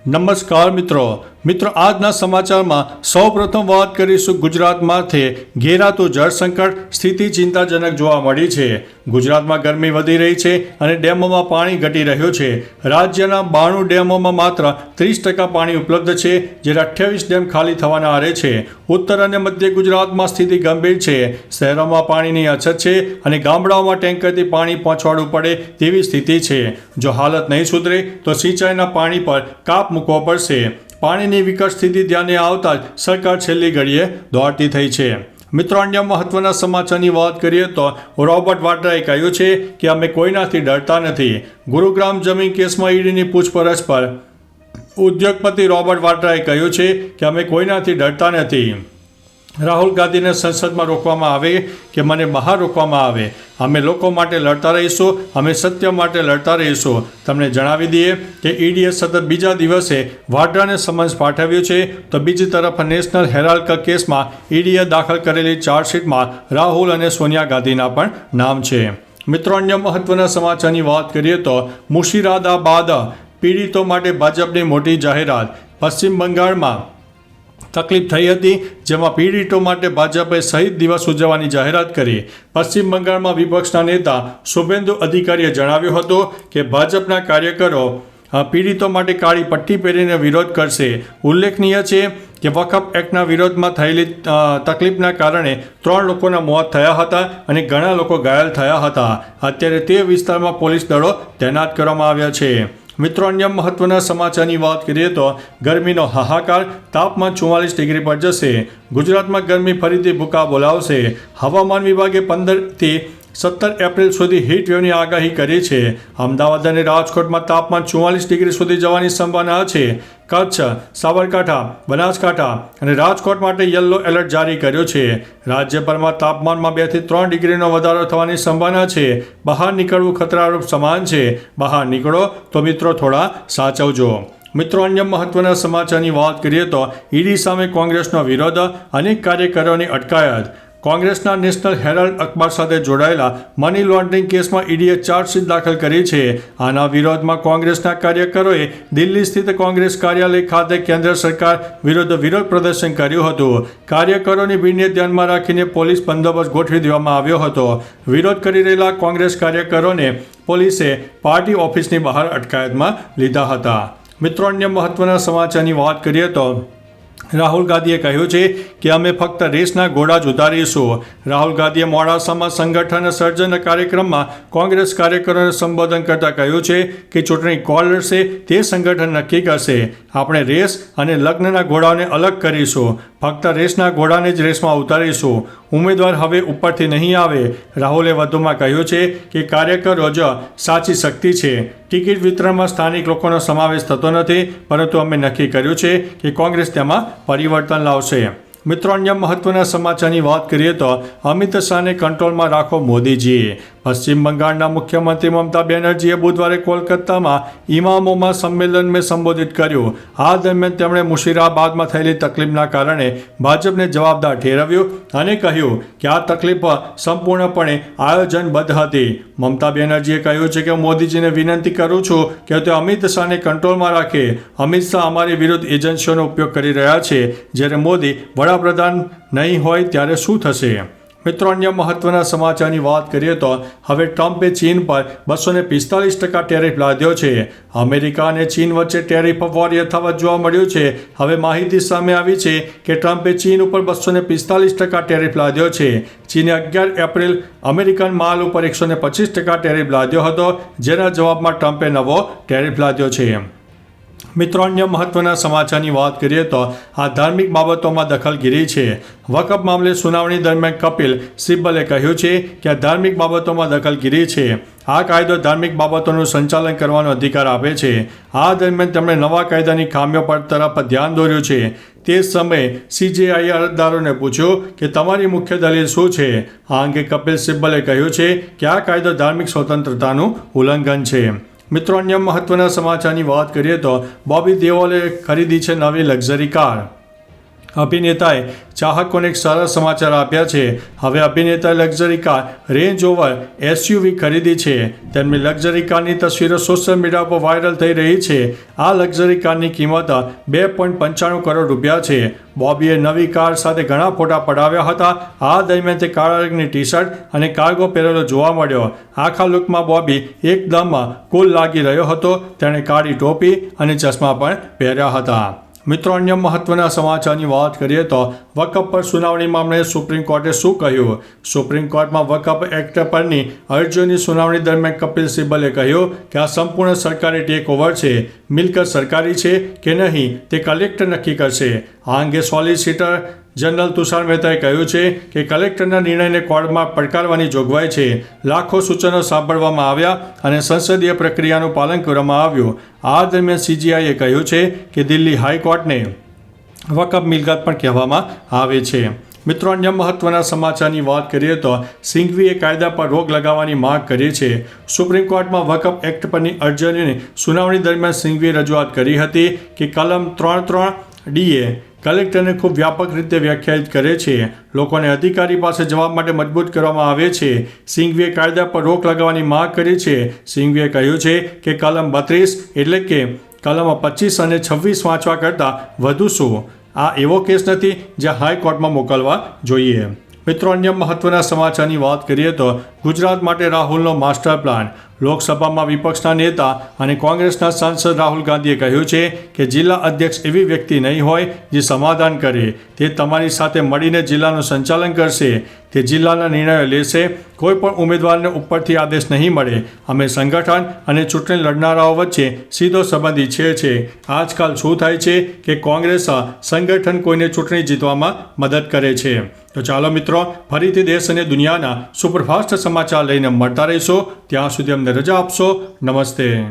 નમસ્કાર મિત્રો આજના સમાચારમાં સૌપ્રથમ વાત કરીશું ગુજરાતમાંથી ઘેરાતું જળ સંકટ સ્થિતિ ચિંતાજનક જોવા મળી છે। ગુજરાતમાં ગરમી વધી રહી છે અને ડેમોમાં પાણી ઘટી રહ્યું છે। રાજ્યના 92 ડેમોમાં માત્ર 30% પાણી ઉપલબ્ધ છે, જ્યારે 28 ડેમ ખાલી થવાના આરે છે। ઉત્તર અને મધ્ય ગુજરાતમાં સ્થિતિ ગંભીર છે। શહેરોમાં પાણીની અછત છે અને ગામડાઓમાં ટેન્કરથી પાણી પહોંચાડવું પડે તેવી સ્થિતિ છે। જો હાલત નહીં સુધરે તો સિંચાઈના પાણી પર કાપ મૂકવો પડશે। પાણીની વિકટ સ્થિતિ ધ્યાને આવતા જ સરકાર છેલ્લી ઘડીએ દોડતી થઈ છે। મિત્રો, અન્ય મહત્વના સમાચારની વાત કરીએ તો રોબર્ટ વાડ્રાએ કહ્યું છે કે અમે કોઈનાથી ડરતા નથી। ગુરુગ્રામ જમીન કેસમાં ઈડીની પૂછપરછ પર ઉદ્યોગપતિ રોબર્ટ વાડ્રાએ કહ્યું છે કે અમે કોઈનાથી ડરતા નથી। રાહુલ ગાંધીને સંસદમાં રોકવામાં આવે કે મને બહાર રોકવામાં આવે, અમે લોકો માટે લડતા રહીશું, અમે સત્ય માટે લડતા રહીશું। તમને જણાવી દઈએ કે ઈડીએ સતત બીજા દિવસે વાડ્રાને સમન્સ પાઠવ્યું છે, તો બીજી તરફ નેશનલ હેરાલ્ડ કેસમાં ઈડીએ દાખલ કરેલી ચાર્જશીટમાં રાહુલ અને સોનિયા ગાંધીના પણ નામ છે। મિત્રો, અન્ય મહત્વના સમાચારની વાત કરીએ તો મુર્શિદાબાદ પીડિતો માટે ભાજપની મોટી જાહેરાત। પશ્ચિમ બંગાળમાં તકલીફ થઈ હતી, જેમાં પીડિતો માટે ભાજપે શહીદ દિવસ ઉજવવાની જાહેરાત કરી। પશ્ચિમ બંગાળમાં વિપક્ષના નેતા શુભેન્દુ અધિકારીએ જણાવ્યું હતું કે ભાજપના કાર્યકરો પીડિતો માટે કાળી પટ્ટી પહેરીને વિરોધ કરશે। ઉલ્લેખનીય છે કે વકફ એક્ટના વિરોધમાં થયેલી તકલીફના કારણે 3 લોકોના મોત થયા હતા અને ઘણા લોકો ઘાયલ થયા હતા। અત્યારે તે વિસ્તારમાં પોલીસ દળો તૈનાત કરવામાં આવ્યા છે। મિત્રો, અન્ય મહત્વના સમાચારની વાત કરીએ તો ગરમીનો હાહાકાર, તાપમાન 44 ડિગ્રી પર જશે। ગુજરાતમાં ગરમી ફરીથી ભૂકા બોલાવશે। હવામાન વિભાગે 15 થી 17 એપ્રિલ સુધી હીટ વેવની આગાહી કરી છે। અમદાવાદ અને રાજકોટમાં તાપમાન 44 ડિગ્રી સુધી જવાની સંભાવના છે। કચ્છ, સાબરકાંઠા, બનાસકાંઠા અને રાજકોટ માટે યલો એલર્ટ જારી કર્યો છે। રાજ્યભરમાં તાપમાનમાં 2 થી 3 ડિગ્રીનો વધારો થવાની સંભાવના છે। બહાર નીકળવું ખતરારૂપ સમાન છે। બહાર નીકળો તો મિત્રો થોડા સાચવજો। મિત્રો, અન્ય મહત્વના સમાચારની વાત કરીએ તો ઈડી સામે કોંગ્રેસનો વિરોધ, અનેક કાર્યકરોની અટકાયત। કોંગ્રેસના નેશનલ હેરાલ્ડ અખબાર સાથે જોડાયેલા મની લોન્ડરિંગ કેસમાં ઈડીએ ચાર્જશીટ દાખલ કરી છે। આના વિરોધમાં કોંગ્રેસના કાર્યકરોએ દિલ્હી સ્થિત કોંગ્રેસ કાર્યાલય ખાતે કેન્દ્ર સરકાર વિરુદ્ધ વિરોધ પ્રદર્શન કર્યું હતું। કાર્યકરોની ભીડને ધ્યાનમાં રાખીને પોલીસ બંદોબસ્ત ગોઠવી દેવામાં આવ્યો હતો। વિરોધ કરી રહેલા કોંગ્રેસ કાર્યકરોને પોલીસે પાર્ટી ઓફિસની બહાર અટકાયતમાં લીધા હતા। મિત્રો, અન્ય મહત્વના સમાચારની વાત કરીએ તો રાહુલ ગાંધીએ કહ્યું છે કે અમે ફક્ત રેસના ઘોડા જ ઉતારીશું। રાહુલ ગાંધીએ મોડાસામાં સંગઠન સર્જન કાર્યક્રમમાં કોંગ્રેસ કાર્યકરોને સંબોધન કરતા કહ્યું છે કે ચૂંટણી કોણ લડશે તે સંગઠન નક્કી કરશે। આપણે રેસ અને લગ્નના ઘોડાઓને અલગ કરીશું, ફક્ત રેસના ઘોડાને જ રેસમાં ઉતારીશું। ઉમેદવાર હવે ઉપરથી નહીં આવે। રાહુલે વધુમાં કહ્યું છે કે કાર્યકરો જ સાચી શક્તિ છે। ટિકિટ વિતરણમાં સ્થાનિક લોકોનો સમાવેશ થતો નથી, પરંતુ અમે નક્કી કર્યું છે કે કોંગ્રેસ તેમાં પરિવર્તન લાવશે। મિત્રો, અન્ય મહત્વના સમાચારની વાત કરીએ તો અમિત શાહને કંટ્રોલમાં રાખો મોદીજી। પશ્ચિમ બંગાળના મુખ્યમંત્રી મમતા બેનર્જીએ બુધવારે કોલકાતામાં ઇમામોમાં સંમેલનને સંબોધિત કર્યું। આ દરમિયાન તેમણે મુર્શિદાબાદમાં થયેલી તકલીફના કારણે ભાજપને જવાબદાર ઠેરવ્યું અને કહ્યું કે આ તકલીફ સંપૂર્ણપણે આયોજનબદ્ધ હતી। મમતા બેનર્જીએ કહ્યું છે કે મોદીજીને વિનંતી કરું છું કે તેઓ અમિત શાહને કંટ્રોલમાં રાખે। અમિત શાહ અમારી વિરુદ્ધ એજન્સીઓનો ઉપયોગ કરી રહ્યા છે, જ્યારે મોદી વડાપ્રધાન નહીં હોય ત્યારે શું થશે? મિત્રો, અન્ય મહત્વના સમાચારની વાત કરીએ તો હવે ટ્રમ્પે ચીન પર 245% ટેરિફ લાદ્યો છે। અમેરિકા અને ચીન વચ્ચે ટેરિફ વોર યથાવત જોવા મળ્યું છે। હવે માહિતી સામે આવી છે કે ટ્રમ્પે ચીન ઉપર 245% ટેરિફ લાદ્યો છે। ચીને 11 એપ્રિલ અમેરિકન માલ ઉપર 125% ટેરિફ લાદ્યો હતો, જેના જવાબમાં ટ્રમ્પે નવો ટેરિફ લાદ્યો છે। મિત્રો, અન્ય મહત્વના સમાચારની વાત કરીએ તો આ ધાર્મિક બાબતોમાં દખલગીરી છે। વકફ મામલે સુનાવણી દરમિયાન કપિલ સિબ્બલે કહ્યું છે કે આ ધાર્મિક બાબતોમાં દખલગીરી છે। આ કાયદો ધાર્મિક બાબતોનું સંચાલન કરવાનો અધિકાર આપે છે। આ દરમિયાન તેમણે નવા કાયદાની ખામીઓ પર તરફ ધ્યાન દોર્યું છે। તે સમયે CJIએ અરજદારોને પૂછ્યું કે તમારી મુખ્ય દલીલ શું છે। આ અંગે કપિલ સિબ્બલે કહ્યું છે કે આ કાયદો ધાર્મિક સ્વતંત્રતાનું ઉલ્લંઘન છે। મિત્રો, અન્ય મહત્વના સમાચારની વાત કરીએ તો બોબી દેઓલે ખરીદી છે નવી લક્ઝરી કાર। અભિનેતાએ ચાહકોને એક સરસ સમાચાર આપ્યા છે. હવે અભિનેતાએ luxury car range rover SUV ખરીદી છે. તેમની લક્ઝરી કારની તસવીરો સોશિયલ મીડિયા પર વાયરલ થઈ રહી છે. આ લક્ઝરી કારની કિંમત 2.95 કરોડ રૂપિયા છે. બોબીએ નવી કાર સાથે ઘણા ફોટા પડાવ્યા હતા. આ દરમિયાન તે કાળા રંગની ટી-શર્ટ અને કાર્ગો પહેરેલો જોવા મળ્યો. આખા લુકમાં બોબી એકદમ કૂલ લાગી રહ્યો હતો. તેણે કાળી ટોપી અને ચશ્મા પણ પહેર્યા હતા. મિત્રો, અન્ય મહત્વના સમાચારની વાત કરીએ તો વકફ પર સુનાવણી મામલે સુપ્રીમ કોર્ટે શું કહ્યું? સુપ્રીમ કોર્ટમાં વકફ એક્ટ પરની અરજીઓની સુનાવણી દરમિયાન કપિલ સિબ્બલે કહ્યું કે આ સંપૂર્ણ સરકારી ટેક ઓવર છે. મિલકત સરકારી છે કે નહીં તે કલેક્ટર નક્કી કરશે. આ અંગે સોલિસિટર જનરલ તુષાર મહેતાએ કહ્યું છે કે કલેક્ટરના નિર્ણયને કોર્ટમાં પડકારવાની જોગવાઈ છે. લાખો સૂચનો સાંભળવામાં આવ્યા અને સંસદીય પ્રક્રિયાનું પાલન કરવામાં આવ્યું. આ દરમિયાન CJIએ કહ્યું છે કે દિલ્હી હાઈકોર્ટને વકફ મિલકત પણ કહેવામાં આવે છે. મિત્રો, અન્ય મહત્વના સમાચારની વાત કરીએ તો સિંઘવીએ કાયદા પર રોક લગાવવાની માંગ કરી છે. સુપ્રીમ કોર્ટમાં વકફ એક્ટ પરની અરજીઓની સુનાવણી દરમિયાન સિંઘવીએ રજૂઆત કરી હતી કે કલમ 3(3)D કલેક્ટરને ખૂબ વ્યાપક રીતે વ્યાખ્યાયિત કરે છે. લોકોને અધિકારી પાસે જવાબ માટે મજબૂત કરવામાં આવે છે. સિંઘવીએ કાયદા પર રોક લગાવવાની માંગ કરી છે. સિંઘવીએ કહ્યું છે કે કલમ 32 એટલે કે કલમ 25 અને 26 વાંચવા કરતાં વધુ શું? આ એવો કેસ નથી જે હાઈકોર્ટમાં મોકલવા જોઈએ. મિત્રો, અન્ય મહત્વના સમાચારની વાત કરીએ તો ગુજરાત માટે રાહુલનો માસ્ટર પ્લાન. લોકસભામાં વિપક્ષના નેતા અને કોંગ્રેસના સાંસદ રાહુલ ગાંધીએ કહ્યું છે કે જિલ્લા અધ્યક્ષ એવી વ્યક્તિ નહીં હોય જે સમાધાન કરે. તે તમારી સાથે મળીને જિલ્લાનું સંચાલન કરશે. તે જિલ્લાના નિર્ણયો લેશે. કોઈ પણ ઉમેદવારને ઉપરથી આદેશ નહીં મળે. અમે સંગઠન અને ચૂંટણી લડનારાઓ વચ્ચે સીધો સંબંધ ઈચ્છીએ છીએ. આજકાલ શું થાય છે કે કોંગ્રેસ સંગઠન કોઈને ચૂંટણી જીતવામાં મદદ કરે છે. તો ચાલો મિત્રો, ફરીથી દેશ અને દુનિયાના સુપરફાસ્ટ સમાચાર લઈને મળતા રહીશું. ત્યાં સુધી અમને રજા આપશો. નમસ્તે.